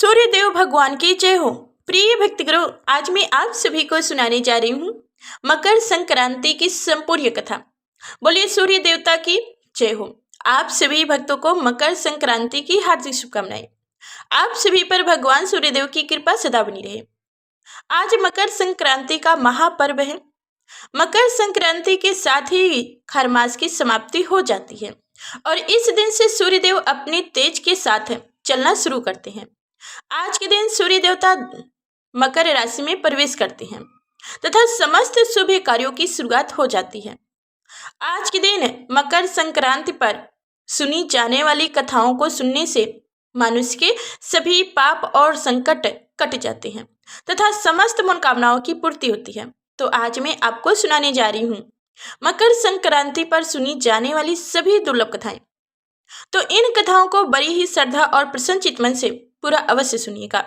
सूर्य देव भगवान की जय हो। प्रिय भक्तगणों, आज मैं आप सभी को सुनाने जा रही हूँ मकर संक्रांति की संपूर्ण कथा। बोलिए सूर्य देवता की जय हो। आप सभी भक्तों को मकर संक्रांति की हार्दिक शुभकामनाएं। आप सभी पर भगवान सूर्यदेव की कृपा सदा बनी रहे। आज मकर संक्रांति का महापर्व है। मकर संक्रांति के साथ ही खर मास की समाप्ति हो जाती है और इस दिन से सूर्यदेव अपने तेज के साथ चलना शुरू करते हैं। आज के दिन सूर्य देवता मकर राशि में प्रवेश करते हैं तथा समस्त शुभ कार्यों की शुरुआत हो जाती है। आज के दिन मकर संक्रांति पर सुनी जाने वाली कथाओं को सुनने से मनुष्य के सभी पाप और संकट कट जाते हैं तथा समस्त मनोकामनाओं की पूर्ति होती है। तो आज मैं आपको सुनाने जा रही हूँ मकर संक्रांति पर सुनी जाने वाली सभी दुर्लभ कथाएं। तो इन कथाओं को बड़ी ही श्रद्धा और प्रसन्नचित मन से पूरा अवश्य सुनिएगा।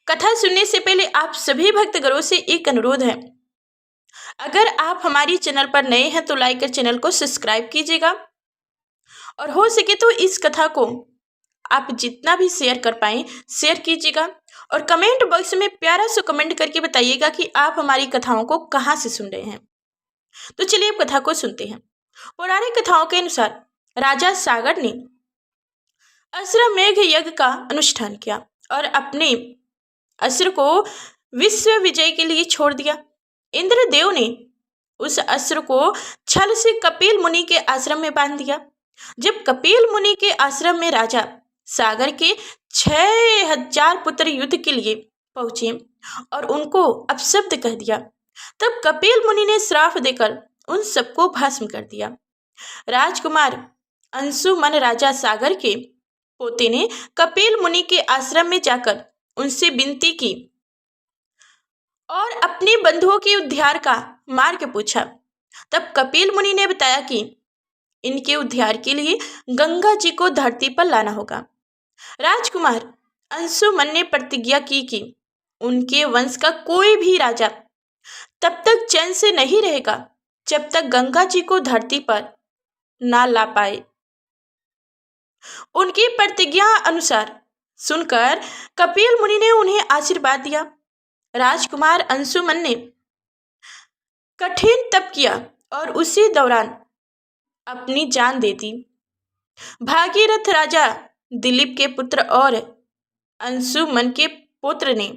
कथा सुनने से पहले आप सभी भक्तगणों से एक अनुरोध है, अगर आप हमारी चैनल पर नए हैं तो लाइक कर चैनल को सब्सक्राइब कीजिएगा और हो सके तो इस कथा को आप जितना भी शेयर कर पाएं शेयर कीजिएगा और कमेंट बॉक्स में प्यारा सा कमेंट करके बताइएगा कि आप हमारी कथाओं को कहाँ से सुन रहे हैं। तो चलिए अब कथा को सुनते हैं। पौराणिक कथाओं के अनुसार राजा सागर ने असुरमेघ यज्ञ का अनुष्ठान किया और अपने असुर को विश्व विजय के लिए छोड़ दिया। इंद्रदेव ने उस असुर को छल से कपिल मुनि के आश्रम में बांध दिया। जब कपिल मुनि के आश्रम में राजा सागर के 6000 पुत्र युद्ध के लिए पहुंचे और उनको अपशब्द कह दिया, तब कपिल मुनि ने श्राप देकर उन सबको भस्म कर दिया। राजकुमार अंशुमन राजा सागर के पोते ने कपिल मुनि के आश्रम में जाकर उनसे विनती की और अपने बंधुओं के उद्धार का मार्ग पूछा। तब कपिल मुनि ने बताया कि इनके उद्धार के लिए गंगा जी को धरती पर लाना होगा। राजकुमार अंशुमन ने प्रतिज्ञा की कि उनके वंश का कोई भी राजा तब तक चैन से नहीं रहेगा जब तक गंगा जी को धरती पर ना ला पाए। उनकी प्रतिज्ञा अनुसार सुनकर कपिल मुनि ने उन्हें आशीर्वाद दिया। राजकुमार अंशुमन ने कठिन तप किया और उसी दौरान अपनी जान दे दी। भागीरथ राजा दिलीप के पुत्र और अंशुमन के पुत्र ने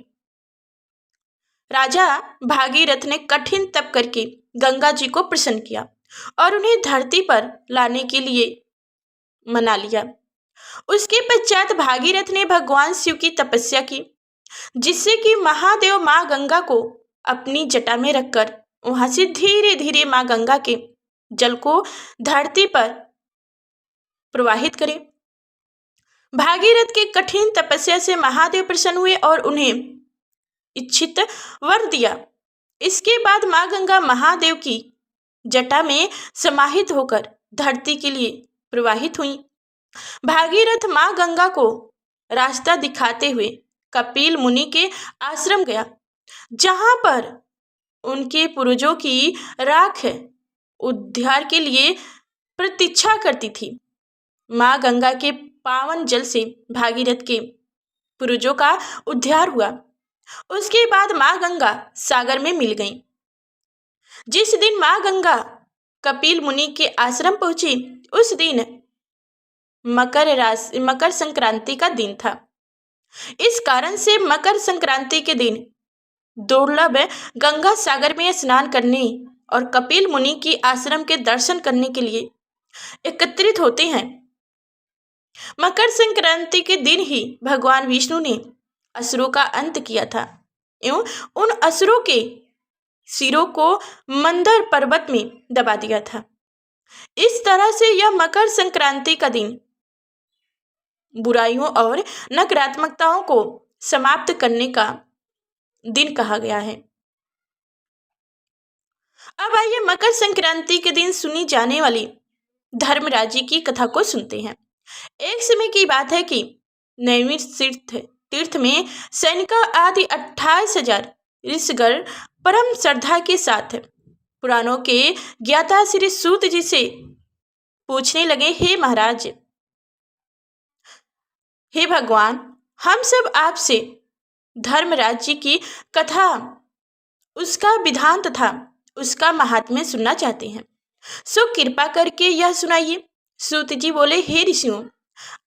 राजा भागीरथ ने कठिन तप करके गंगा जी को प्रसन्न किया और उन्हें धरती पर लाने के लिए मना लिया। उसके पश्चात भागीरथ ने भगवान शिव की तपस्या की, जिससे कि महादेव माँ गंगा को अपनी जटा में रखकर वहां से धीरे धीरे माँ गंगा के जल को धरती पर प्रवाहित करें। भागीरथ के कठिन तपस्या से महादेव प्रसन्न हुए और उन्हें इच्छित वर दिया। इसके बाद माँ गंगा महादेव की जटा में समाहित होकर धरती के लिए प्रवाहित हुई। भागीरथ माँ गंगा को रास्ता दिखाते हुए कपिल मुनि के आश्रम गया, जहां पर उनके पूर्वजों की राख उद्धार के लिए प्रतीक्षा करती थी। माँ गंगा के पावन जल से भागीरथ के पूर्वजों का उद्धार हुआ। उसके बाद माँ गंगा सागर में मिल गईं। जिस दिन माँ गंगा कपिल मुनि के आश्रम पहुंची उस दिन मकर संक्रांति का दिन था। इस कारण से मकर संक्रांति के दिन दुर्लभ गंगा सागर में स्नान करने और कपिल मुनि की आश्रम के दर्शन करने के लिए एकत्रित होते हैं। मकर संक्रांति के दिन ही भगवान विष्णु ने असुरों का अंत किया था एवं उन असुरों के सिरों को मंदर पर्वत में दबा दिया था। इस तरह से यह मकर संक्रांति का दिन बुराइयों और नकारात्मकताओं को समाप्त करने का दिन कहा गया है। अब आइए मकर संक्रांति के दिन सुनी जाने वाली धर्मराज जी की कथा को सुनते हैं। एक समय की बात है कि नैमिष तीर्थ में सैनिका आदि 28,000 ऋषिगण परम श्रद्धा के साथ पुराणों के ज्ञाता श्री सूत जी से पूछने लगे, हे महाराज, हे भगवान, हम सब आपसे धर्म राज्य की कथा, उसका विधान तथा उसका महात्म्य सुनना चाहते हैं, सो कृपा करके यह सुनाइए। सूत जी बोले, हे ऋषियों,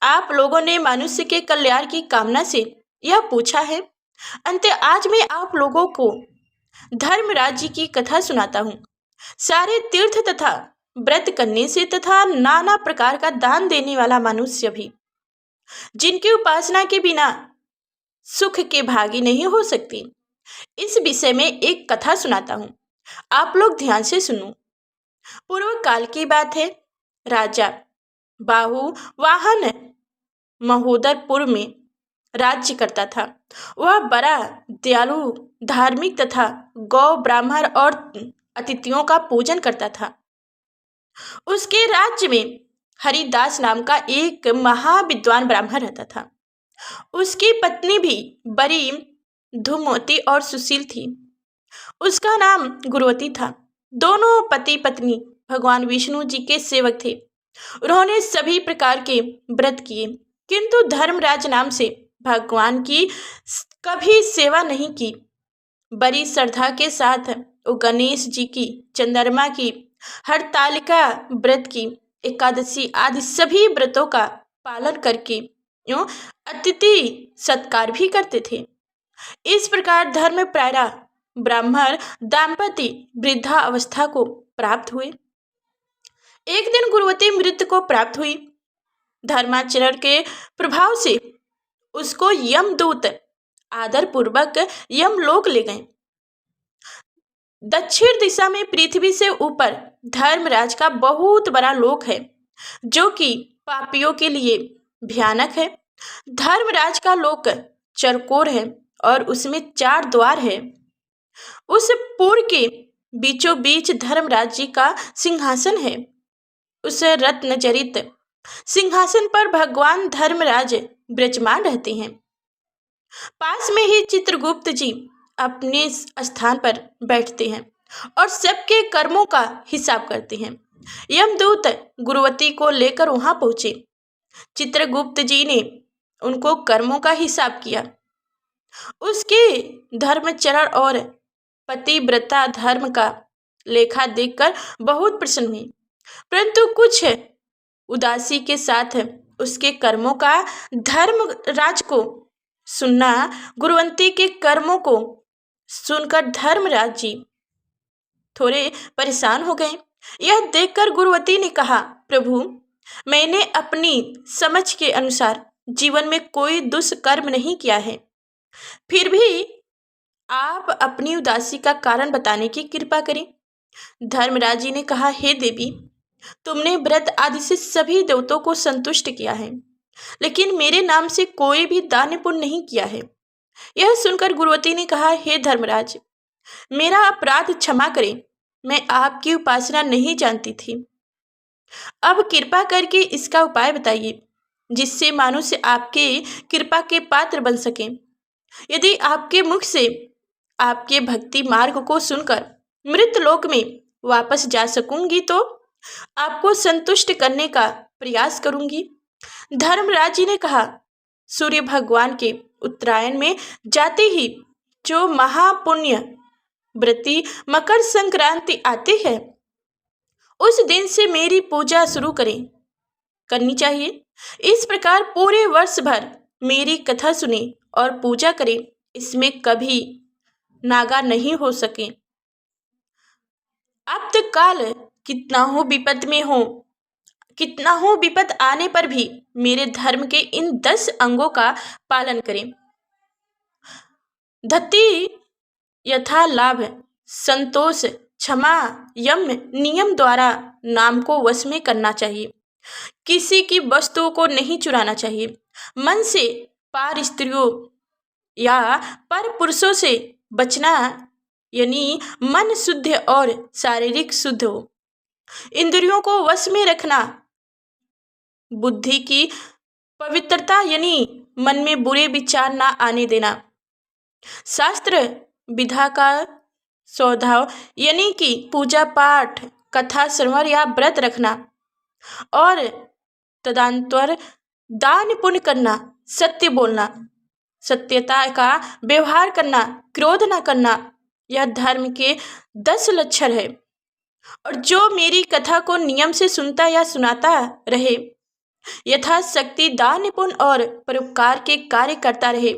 आप लोगों ने मनुष्य के कल्याण की कामना से यह पूछा है। अंत आज मैं आप लोगों को धर्म राज्य की कथा सुनाता हूँ। सारे तीर्थ तथा व्रत करने से तथा नाना प्रकार का दान देने वाला मनुष्य भी, जिनकी उपासना के बिना सुख के भागी नहीं हो सकती, इस विषय में एक कथा सुनाता हूँ। आप लोग ध्यान से सुनो। पूर्व काल की बात है। राजा बाहुवाहन महोदरपुर में राज्य करता था। वह बड़ा दयालु, धार्मिक तथा गौ ब्राह्मण और अतिथियों का पूजन करता था। उसके राज्य में हरिदास नाम का एक महाविद्वान ब्राह्मण रहता था। उसकी पत्नी भी बड़ी धूमवती और सुशील थी। उसका नाम गुरुवती था। दोनों पति पत्नी भगवान विष्णु जी के सेवक थे। उन्होंने सभी प्रकार के व्रत किए, किंतु धर्मराज नाम से भगवान की कभी सेवा नहीं की। बड़ी श्रद्धा के साथ वो गणेश जी की, चंद्रमा की, हरतालिका व्रत की, एकादशी आदि सभी व्रतों का पालन करके यूं अतिथि सत्कार भी करते थे। इस प्रकार धर्म प्रायः ब्राह्मण दाम्पत्य वृद्धा अवस्था को प्राप्त हुए। एक दिन गुरुवती मृत्यु को प्राप्त हुई। धर्माचरण के प्रभाव से उसको यमदूत आदर पूर्वक यमलोक ले गए। दक्षिण दिशा में पृथ्वी से ऊपर धर्मराज का बहुत बड़ा लोक है, जो कि पापियों के लिए भयानक है। धर्मराज का लोक चरकोर है और उसमें 4 द्वार है। उस पुर के बीचों बीच धर्मराज जी का सिंहासन है। उस रत्न जड़ित सिंहासन पर भगवान धर्मराज विराजमान रहते हैं। पास में ही चित्रगुप्त जी अपने स्थान पर बैठते हैं और सबके कर्मों का हिसाब करते हैं। यमदूत गुरुवती को लेकर वहां पहुंचे। चित्रगुप्त जी ने उनको कर्मों का हिसाब किया। उसके धर्मचरण और पतिव्रता धर्म का लेखा देखकर बहुत प्रसन्न हुई, परंतु कुछ उदासी के साथ उसके कर्मों का धर्मराज को सुनना, गुरुवंती के कर्मों को सुनकर धर्मराज जी थोड़े परेशान हो गए। यह देखकर गुरुवती ने कहा, प्रभु, मैंने अपनी समझ के अनुसार जीवन में कोई दुष्कर्म नहीं किया है, फिर भी आप अपनी उदासी का कारण बताने की कृपा करें। धर्मराज जी ने कहा, हे देवी, तुमने व्रत आदि से सभी देवताओं को संतुष्ट किया है, लेकिन मेरे नाम से कोई भी दान पुण्य नहीं किया है। यह सुनकर गुरुवती ने कहा, हे धर्मराज, मेरा अपराध क्षमा करें, मैं आपकी उपासना नहीं जानती थी। अब कृपा करके इसका उपाय बताइए, जिससे मनुष्य आपके कृपा के पात्र बन सके। यदि आपके मुख से आपके भक्ति मार्ग को सुनकर मृत लोक में वापस जा सकूंगी तो आपको संतुष्ट करने का प्रयास करूंगी। धर्मराज जी ने कहा, सूर्य भगवान के उत्तरायण में जाते ही जो महापुण्य व्रती मकर संक्रांति आती है, उस दिन से मेरी पूजा शुरू करनी चाहिए। इस प्रकार पूरे वर्ष भर मेरी कथा सुने और पूजा करें, इसमें कभी नागा नहीं हो सके। अब तक काल कितना हो विपद में हो, कितना हो विपद आने पर भी मेरे धर्म के इन 10 अंगों का पालन करें। धति, यथा लाभ, संतोष, क्षमा, यम, नियम द्वारा नाम को वश में करना चाहिए। किसी की वस्तुओं को नहीं चुराना चाहिए। मन से पार स्त्रियों या पर पुरुषों से बचना, यानी मन शुद्ध और शारीरिक शुद्ध हो। इंद्रियों को वश में रखना, बुद्धि की पवित्रता, यानी मन में बुरे विचार ना आने देना। शास्त्र विधा का स्वभाव, यानी कि पूजा पाठ, कथा श्रवण या व्रत रखना, और तदंतर दान पुण्य करना, सत्य बोलना, सत्यता का व्यवहार करना, क्रोध न करना, यह धर्म के 10 लक्षण है। और जो मेरी कथा को नियम से सुनता या सुनाता रहे, यथाशक्ति दान निपुण और परोपकार के कार्य करता रहे,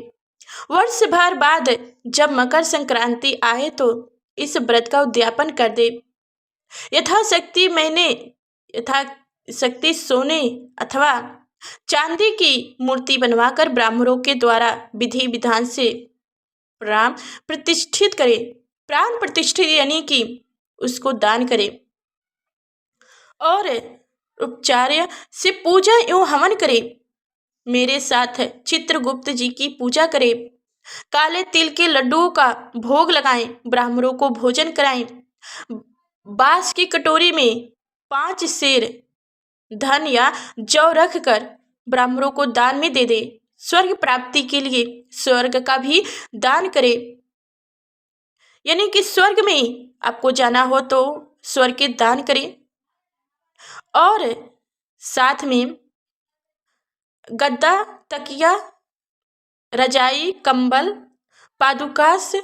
वर्ष भर बाद जब मकर संक्रांति आए तो इस व्रत का उद्यापन कर दे। यथाशक्ति सोने अथवा चांदी की मूर्ति बनवाकर ब्राह्मणों के द्वारा विधि विधान से प्राण प्रतिष्ठित यानी कि उसको दान करे और उपचार्य से पूजा एवं हवन करे। मेरे साथ चित्रगुप्त जी की पूजा करे, काले तिल के लड्डुओं का भोग लगाएं, ब्राह्मणों को भोजन कराएं, बांस की कटोरी में 5 सेर धन या जौ रख कर ब्राह्मणों को दान में दे दे। स्वर्ग प्राप्ति के लिए स्वर्ग का भी दान करे, यानी कि स्वर्ग में आपको जाना हो तो स्वर्ग के दान करें। और साथ में गद्दा, तकिया, रजाई, कंबल, पादुकास,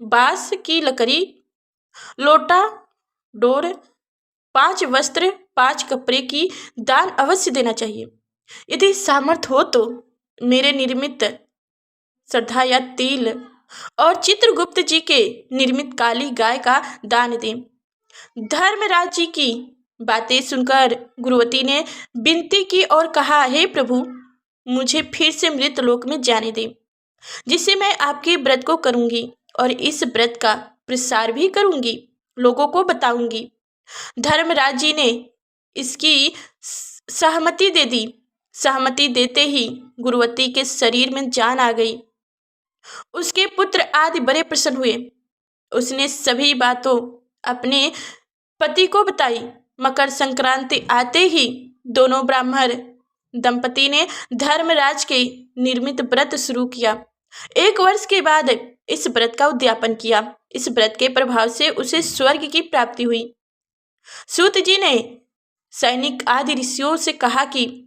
बांस की लकड़ी, लोटा, डोर, 5 वस्त्र, 5 कपड़े की दान अवश्य देना चाहिए। यदि सामर्थ्य हो तो मेरे निर्मित श्रद्धा या तिल और चित्रगुप्त जी के निर्मित काली गाय का दान दें। धर्मराज जी की बातें सुनकर गुरुवती ने विनती की और कहा, हे प्रभु, मुझे फिर से मृत लोक में जाने दें, जिससे मैं आपके व्रत को करूंगी और इस व्रत का प्रसार भी करूंगी, लोगों को बताऊंगी। धर्मराज जी ने इसकी सहमति दे दी। सहमति देते ही गुरुवती के शरीर में जान आ गई। उसके पुत्र आदि बड़े प्रसन्न हुए। उसने सभी बातों अपने पति को बताई। मकर संक्रांति आते ही दोनों ब्राह्मण दंपति ने धर्मराज के निर्मित व्रत शुरू किया। 1 वर्ष के बाद इस व्रत का उद्यापन किया। इस व्रत के प्रभाव से उसे स्वर्ग की प्राप्ति हुई। सूत जी ने सैनिक आदि ऋषियों से कहा कि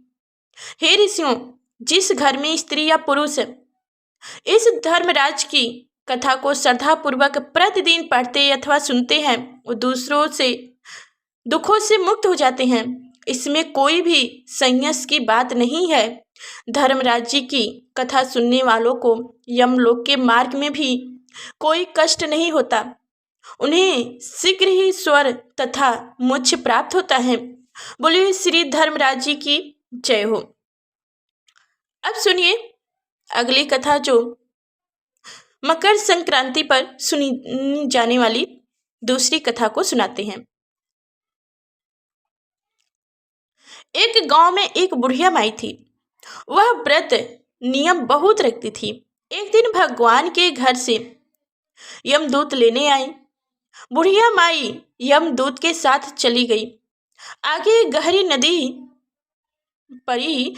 हे ऋषियों, जिस घर में स्त्री या पुरुष इस धर्मराज की कथा को श्रद्धापूर्वक प्रतिदिन पढ़ते अथवा सुनते हैं, वो दूसरों से दुखों से मुक्त हो जाते हैं। इसमें कोई भी संन्यास की बात नहीं है। धर्मराज जी की कथा सुनने वालों को यमलोक के मार्ग में भी कोई कष्ट नहीं होता। उन्हें शीघ्र ही स्वर्ग तथा मोक्ष प्राप्त होता है। बोलिए श्री धर्मराज जी की जय हो। अब सुनिए अगली कथा, जो मकर संक्रांति पर सुनी जाने वाली दूसरी कथा को सुनाते हैं। एक गांव में एक बुढ़िया माई थी। वह व्रत नियम बहुत रखती थी। एक दिन भगवान के घर से यमदूत लेने आई। बुढ़िया माई यमदूत के साथ चली गई। आगे गहरी नदी पड़ी।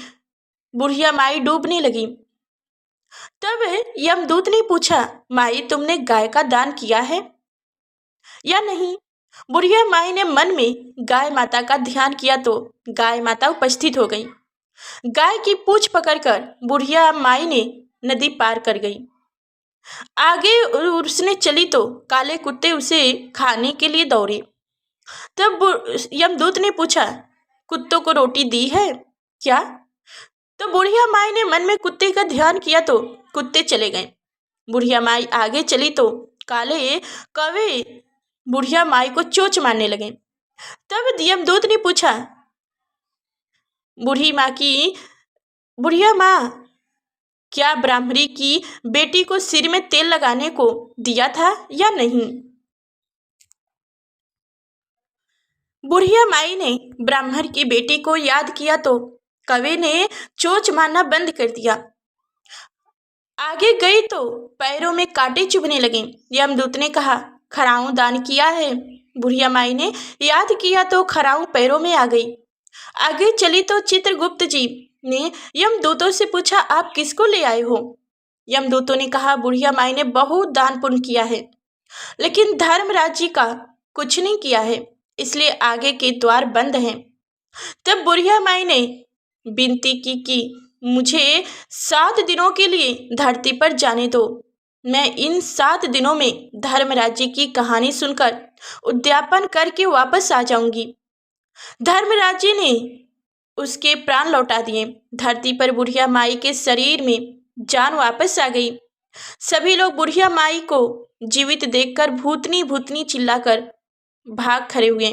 बुढ़िया माई डूबने लगी। तब यमदूत ने पूछा, माई, तुमने गाय का दान किया है या नहीं? बुढ़िया माई ने मन में गाय माता का ध्यान किया तो गाय माता उपस्थित हो गई। गाय की पूंछ पकड़कर बुढ़िया माई ने नदी पार कर गई। आगे उसने चली तो काले कुत्ते उसे खाने के लिए दौड़े। तब यमदूत ने पूछा, कुत्तों को रोटी दी है क्या? तो बुढ़िया माई ने मन में कुत्ते का ध्यान किया तो कुत्ते चले गए। बुढ़िया माई आगे चली तो काले कौवे बुढ़िया माई को चोंच मारने लगे। तब यमदूत ने पूछा, बुढ़िया माँ, क्या ब्राह्मणी की बेटी को सिर में तेल लगाने को दिया था या नहीं? बुढ़िया माई ने ब्राह्मण की बेटी को याद किया तो कौवे ने चोंच मारना बंद कर दिया। आगे गई तो पैरों में कांटे चुभने लगे। यमदूत ने कहा, खराऊ दान किया है। बुढ़िया माई ने याद किया तो खराऊ पैरों में आ गई। आगे चली तो चित्रगुप्त जी ने यमदूतों से पूछा, आप किसको ले आए हो? यमदूतों ने कहा, बुढ़िया माई ने बहुत दान पुण्य किया है, लेकिन धर्मराज जी का कुछ नहीं किया है, इसलिए आगे के द्वार बंद हैं। तब बुढ़िया माई ने विनती की कि मुझे 7 दिनों के लिए धरती पर जाने दो। मैं इन 7 दिनों में धर्मराज जी की कहानी सुनकर उद्यापन करके वापस आ जाऊंगी। धर्मराज जी ने उसके प्राण लौटा दिए। धरती पर बुढ़िया माई के शरीर में जान वापस आ गई। सभी लोग बुढ़िया माई को जीवित देखकर भूतनी भूतनी चिल्लाकर भाग खड़े हुए।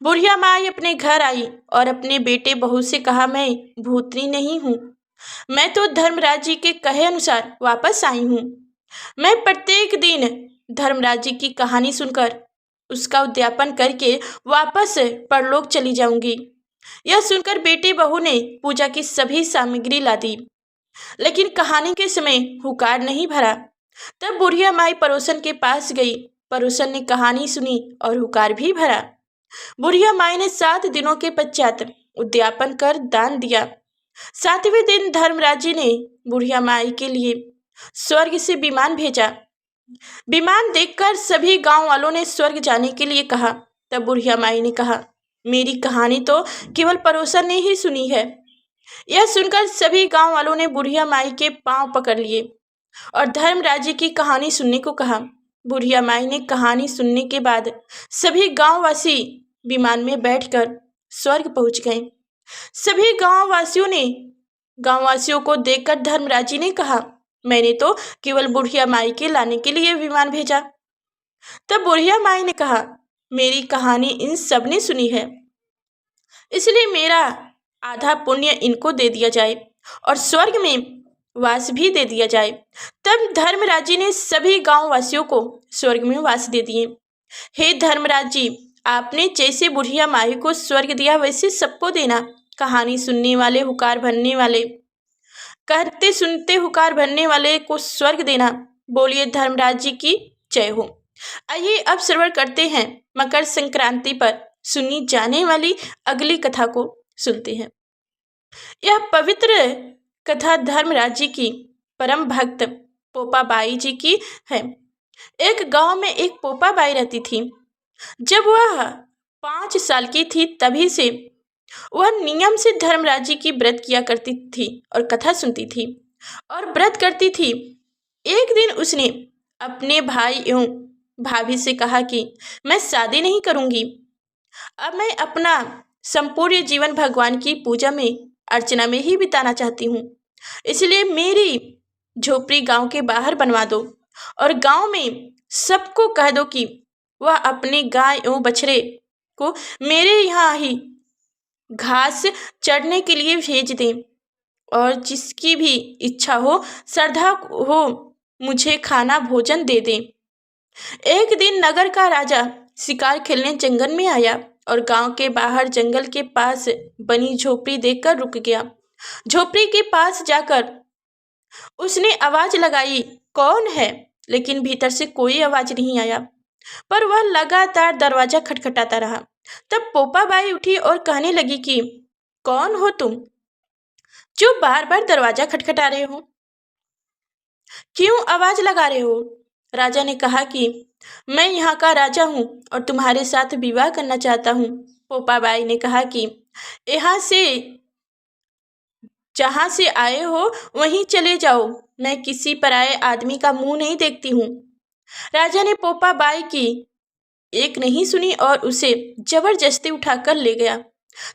बुढ़िया माई अपने घर आई और अपने बेटे बहू से कहा, मैं भूतनी नहीं हूँ, मैं तो धर्मराज जी के कहे अनुसार वापस आई हूँ। मैं प्रत्येक दिन धर्मराज जी की कहानी सुनकर उसका उद्यापन करके वापस परलोक चली जाऊंगी। यह सुनकर बेटे बहू ने पूजा की सभी सामग्री ला दी, लेकिन कहानी के समय हुकार नहीं भरा। तब बुढ़िया माई पड़ोसन के पास गई। पड़ोसन ने कहानी सुनी और हुकार भी भरा। बुढ़िया माई ने 7 दिनों के पश्चात उद्यापन कर दान दिया। 7वें दिन धर्मराज जी ने बुढ़िया माई के लिए स्वर्ग से विमान भेजा। विमान देखकर सभी गांव वालों ने स्वर्ग जाने के लिए कहा। तब बुढ़िया माई ने कहा, मेरी कहानी तो केवल पड़ोसन ने ही सुनी है। यह सुनकर सभी गांव वालों ने बुढ़िया माई के पांव पकड़ लिए और धर्मराज जी की कहानी सुनने को कहा। बुढ़िया माई ने कहानी सुनने के बाद सभी गांववासी विमान में बैठकर स्वर्ग पहुंच गए। सभी गांववासियों को देखकर धर्मराज जी ने कहा, मैंने तो केवल बुढ़िया माई के लाने के लिए विमान भेजा। तब बुढ़िया माई ने कहा, मेरी कहानी इन सब ने सुनी है, इसलिए मेरा आधा पुण्य इनको दे दिया जाए और स्वर्ग में वास भी दे दिया जाए। तब धर्मराज जी ने सभी गांववासियों को स्वर्ग में वास दे दिए। हे धर्मराज जी, आपने जैसे बुढ़िया माई को स्वर्ग दिया वैसे सबको देना। कहानी सुनने वाले, हुकार भरने वाले, कहते सुनते हुकार भरने वाले को स्वर्ग देना। बोलिए धर्मराज जी की जय हो। आइए अब श्रवण करते हैं मकर संक्रांति पर सुनी जाने वाली अगली कथा को सुनते हैं। यह पवित्र कथा धर्मराज जी की परम भक्त पोपाबाई जी की है। एक गांव में एक पोपाबाई रहती थी। जब वह 5 साल की थी तभी से वह नियम से धर्मराज जी की व्रत किया करती थी और कथा सुनती थी और व्रत करती थी। एक दिन उसने अपने भाई एवं भाभी से कहा कि मैं शादी नहीं करूंगी, अब मैं अपना संपूर्ण जीवन भगवान की पूजा में अर्चना में ही बिताना चाहती हूँ, इसलिए मेरी झोपड़ी गांव के बाहर बनवा दो और गांव में सबको कह दो कि वह अपने गाय एवं बछड़े को मेरे यहाँ ही घास चढ़ने के लिए भेज दें और जिसकी भी इच्छा हो, श्रद्धा हो, मुझे खाना भोजन दे दें। एक दिन नगर का राजा शिकार खेलने जंगल में आया और गांव के बाहर जंगल के पास बनी झोपड़ी देखकर रुक गया। झोपड़ी के पास जाकर उसने आवाज लगाई, कौन है? लेकिन भीतर से कोई आवाज नहीं आया, पर वह लगातार दरवाजा खटखटाता रहा। तब पोपाबाई उठी और कहने लगी कि कौन हो तुम, जो बार बार दरवाजा खटखटा रहे हो, क्यों आवाज लगा रहे हो? राजा ने कहा कि मैं यहाँ का राजा हूँ और तुम्हारे साथ विवाह करना चाहता हूँ। पोपाबाई ने कहा कि यहाँ से जहाँ से आए हो वहीं चले जाओ, मैं किसी पराये आदमी का मुंह नहीं देखती हूँ। राजा ने पोपाबाई की एक नहीं सुनी और उसे जबरदस्ती उठाकर ले गया।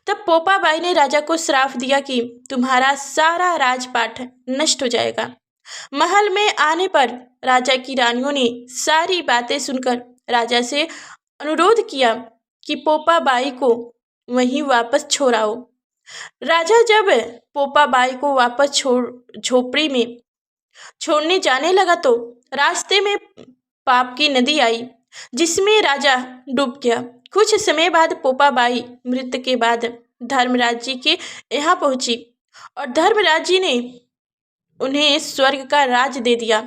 तब पोपाबाई ने राजा को श्राप दिया कि तुम्हारा सारा राजपाट नष्ट हो जाएगा। महल में आने पर राजा की रानियों ने सारी बातें सुनकर राजा से अनुरोध किया कि पोपाबाई को वहीं वापस छोड़ाओ। राजा जब पोपाबाई को वापस झोपड़ी में छोड़ने जाने लगा तो रास्ते में पाप की नदी आई, जिसमें राजा डूब गया। कुछ समय बाद पोपाबाई मृत्यु के बाद धर्मराज जी के यहाँ पहुंची और धर्मराज जी ने उन्हें स्वर्ग का राज दे दिया।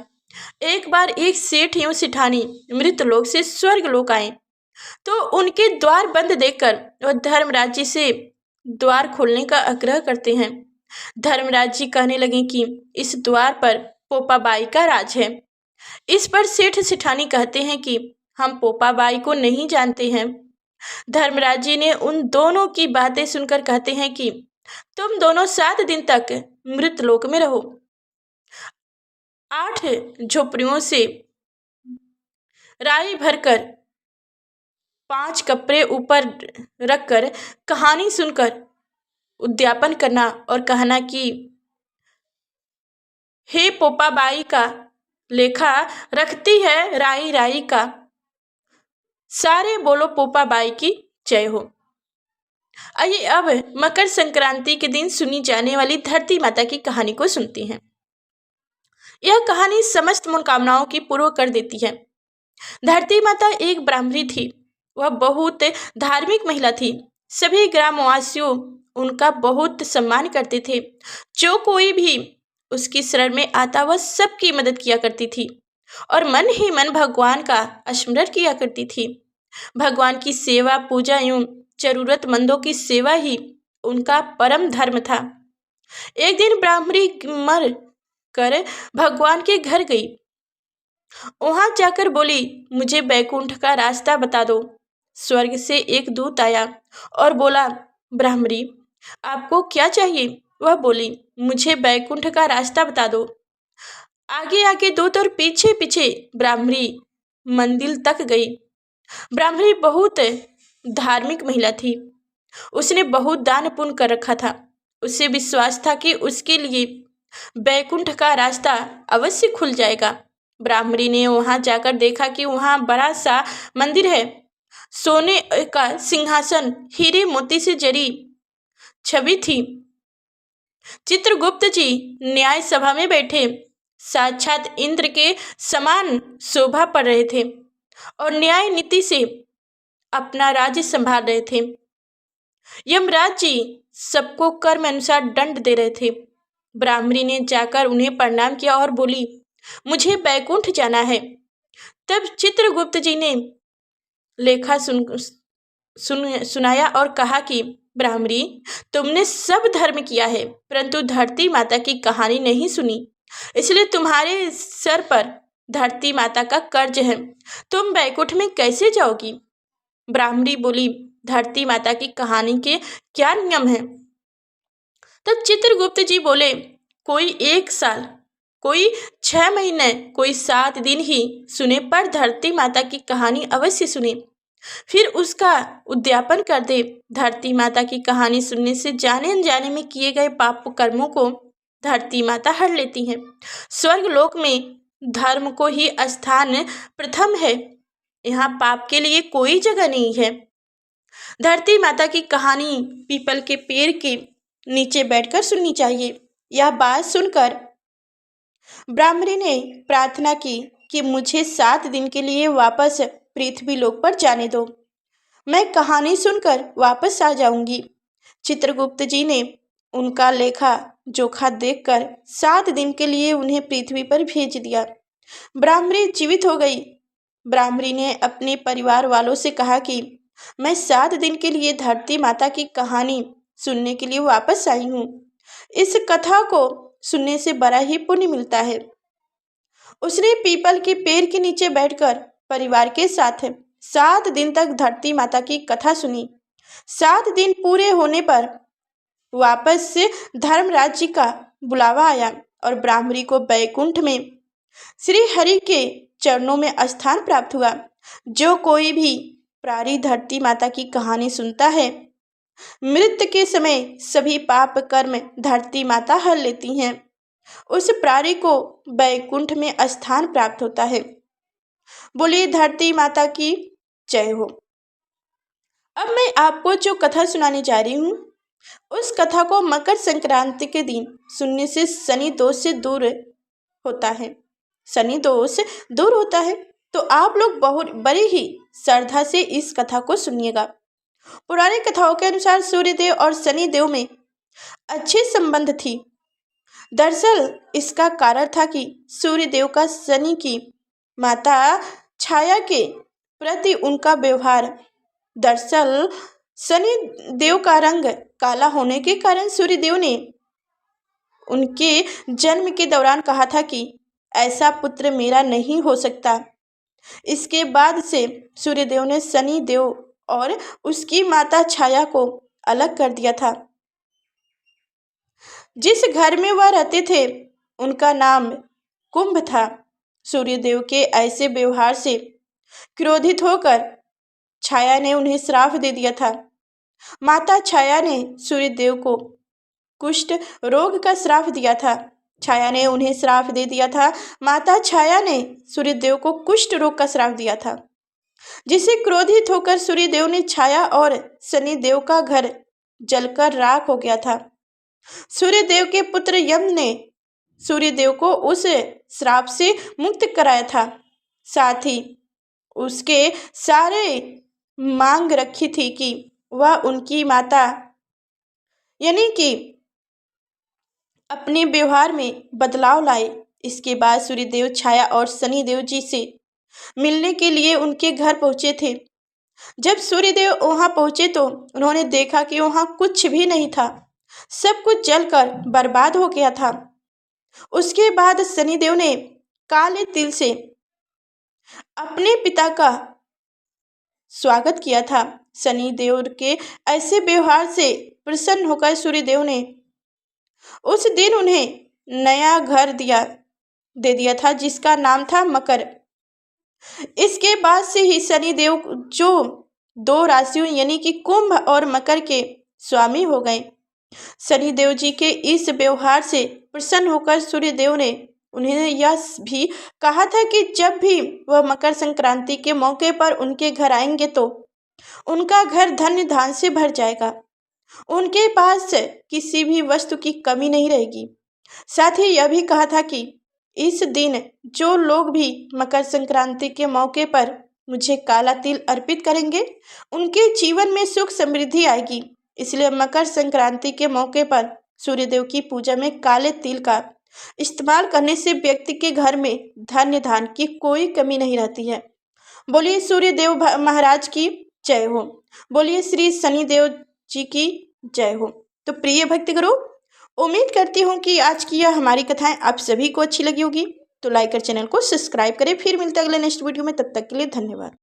एक बार एक सेठ एवं सेठानी मृत लोक से स्वर्ग लोक आए तो उनके द्वार बंद देखकर वह धर्मराज जी से द्वार खोलने का आग्रह करते हैं। धर्मराज जी कहने लगे कि इस द्वार पर पोपाबाई का राज है। इस पर सेठ सेठानी कहते हैं कि हम पोपाबाई को नहीं जानते हैं। धर्मराज जी ने उन दोनों की बातें सुनकर कहते हैं कि तुम दोनों 7 दिन तक मृत लोक में रहो। 8 झोपड़ियों से राई भरकर 5 कपड़े ऊपर रखकर कहानी सुनकर उद्यापन करना और कहना कि हे पोपाबाई का लेखा रखती है राई राई का, सारे बोलो पोपाबाई की जय हो। आइए अब मकर संक्रांति के दिन सुनी जाने वाली धरती माता की कहानी को सुनते हैं। यह कहानी समस्त मनोकामनाओं की पूर्ण कर देती है। धरती माता एक ब्राह्मणी थी। वह बहुत धार्मिक महिला थी। सभी ग्रामवासियों उनका बहुत सम्मान करते थे। जो कोई भी उसकी शरण में आता वह सबकी मदद किया करती थी और मन ही मन भगवान का स्मरण किया करती थी। भगवान की सेवा पूजा एवं जरूरतमंदों की सेवा ही उनका परम धर्म था। एक दिन ब्राह्मणी मर कर भगवान के घर गई। वहां जाकर बोली, मुझे बैकुंठ का रास्ता बता दो। स्वर्ग से एक दूत आया और बोला, ब्राह्मणी आपको क्या चाहिए? वह बोली, मुझे बैकुंठ का रास्ता बता दो। आगे आगे दूत और पीछे पीछे ब्राह्मणी मंदिर तक गई। ब्राह्मणी बहुत धार्मिक महिला थी। उसने बहुत दान पुण्य कर रखा था। उसे विश्वास था कि उसके लिए बैकुंठ का रास्ता अवश्य खुल जाएगा। ब्राह्मणी ने वहां जाकर देखा कि वहां बड़ा सा मंदिर है। सोने का सिंहासन, हीरे मोती से जड़ी छवि थी। चित्रगुप्त जी न्याय सभा में बैठे साक्षात इंद्र के समान शोभा पड़ रहे थे और न्याय नीति से अपना राज्य संभाल रहे थे। यमराज जी सबको कर्म अनुसार दंड दे रहे थे। ब्राह्मणी ने जाकर उन्हें प्रणाम किया और बोली, मुझे बैकुंठ जाना है। तब चित्रगुप्त जी ने लेखा सुनाया और कहा कि ब्राह्मणी तुमने सब धर्म किया है परंतु धरती माता की कहानी नहीं सुनी, इसलिए तुम्हारे सर पर धरती माता का कर्ज है। तुम बैकुंठ में कैसे जाओगी? ब्राह्मणी बोली, धरती माता की कहानी के क्या नियम हैं? तब चित्रगुप्त जी बोले, कोई 1 साल, कोई 6 महीने, कोई 7 दिन ही सुने पर धरती माता की कहानी अवश्य सुने, फिर उसका उद्यापन कर दे। धरती माता की कहानी सुनने से जाने अनजाने में किए गए पाप कर्मों को धरती माता हर लेती है। स्वर्ग लोक में धर्म को ही स्थान प्रथम है। यहाँ पाप के लिए कोई जगह नहीं है। धरती माता की कहानी पीपल के पेड़ के नीचे बैठकर सुननी चाहिए। यह बात सुनकर ब्राह्मणी ने प्रार्थना की कि मुझे 7 दिन के लिए वापस पृथ्वी लोक पर जाने दो। मैं कहानी सुनकर वापस आ जाऊंगी। चित्रगुप्त जी ने उनका लेखा जोखा देखकर 7 दिन के लिए उन्हें पृथ्वी पर भेज दिया। ब्राह्मणी जीवित हो गई। ब्राह्मणी ने अपने परिवार वालों से कहा कि मैं 7 दिन के लिए धरती माता की कहानी सुनने के लिए वापस आई हूँ। इस कथा को सुनने से बड़ा ही पुण्य मिलता है। उसने पीपल के पेड़ के नीचे बैठकर परिवार के साथ 7 दिन तक धरती माता की कथा सुनी। 7 दिन पूरे होने पर वापस से धर्म राज्य का बुलावा आया और ब्राह्मणी को बैकुंठ में श्री हरि के चरणों में स्थान प्राप्त हुआ। जो कोई भी प्राणी धरती माता की कहानी सुनता है, मृत्यु के समय सभी पाप कर्म धरती माता हर लेती हैं। उस प्राणी को बैकुंठ में स्थान प्राप्त होता है। बोलिए धरती माता की जय हो। अब मैं आपको जो कथा सुनाने जा रही हूँ, उस कथा को मकर संक्रांति के दिन सुनने से शनि दोष से दूर होता है। शनि दोष दूर होता है तो आप लोग बहुत बड़ी ही श्रद्धा से इस कथा को सुनिएगा। पुरानी कथाओं के अनुसार सूर्यदेव और शनिदेव में अच्छे संबंध थी। दरअसल इसका कारण था कि सूर्यदेव का शनि की माता छाया के प्रति उनका व्यवहार। दरअसल शनि देव का रंग काला होने के कारण सूर्यदेव ने उनके जन्म के दौरान कहा था कि ऐसा पुत्र मेरा नहीं हो सकता। इसके बाद से सूर्यदेव ने शनि देव और उसकी माता छाया को अलग कर दिया था। जिस घर में वह रहते थे उनका नाम कुंभ था। सूर्यदेव के ऐसे व्यवहार से क्रोधित होकर छाया ने उन्हें श्राप दे दिया था। माता छाया ने सूर्यदेव को कुष्ठ रोग का श्राप दिया था। छाया ने उन्हें श्राप दे दिया था। माता छाया ने सूर्यदेव को कुष्ठ रोग का श्राप दिया था, जिसे क्रोधित होकर सूर्यदेव ने छाया और शनिदेव का घर जलकर राख हो गया था। सूर्यदेव के पुत्र यम ने सूर्यदेव को उस श्राप से मुक्त कराया था। साथ ही उसके सारे मांग रखी थी कि वह उनकी माता यानी कि अपने व्यवहार में बदलाव लाए। इसके बाद सूर्यदेव छाया और शनिदेव जी से मिलने के लिए उनके घर पहुंचे थे। जब सूर्यदेव वहां पहुंचे तो उन्होंने देखा कि वहां कुछ भी नहीं था, सब कुछ जलकर बर्बाद हो गया था। उसके बाद शनिदेव ने काले तिल से अपने पिता का स्वागत किया था। शनिदेव के ऐसे व्यवहार से प्रसन्न होकर सूर्यदेव ने उस दिन उन्हें नया घर दे दिया था, जिसका नाम था मकर। इसके बाद से ही शनिदेव जो 2 राशियों यानी कि कुंभ और मकर के स्वामी हो गए। शनिदेव जी के इस व्यवहार से प्रसन्न होकर सूर्यदेव ने उन्हें यह भी कहा था कि जब भी वह मकर संक्रांति के मौके पर उनके घर आएंगे तो उनका घर धन्य धान से भर जाएगा, उनके पास किसी भी वस्तु की कमी नहीं रहेगी। साथ ही यह भी कहा था कि इस दिन जो लोग भी मकर संक्रांति के मौके पर मुझे काला तिल अर्पित करेंगे उनके जीवन में सुख समृद्धि आएगी। इसलिए मकर संक्रांति के मौके पर सूर्यदेव की पूजा में काले तिल का इस्तेमाल करने से व्यक्ति के घर में धन्य धान की कोई कमी नहीं रहती है। बोलिए सूर्यदेव महाराज की जय हो। बोलिए श्री शनिदेव जी की जय हो। तो प्रिय भक्तगणों, उम्मीद करती हूँ कि आज की यह हमारी कथाएं आप सभी को अच्छी लगी होगी। तो लाइक कर चैनल को सब्सक्राइब करें। फिर मिलते हैं अगले नेक्स्ट वीडियो में, तब तक के लिए धन्यवाद।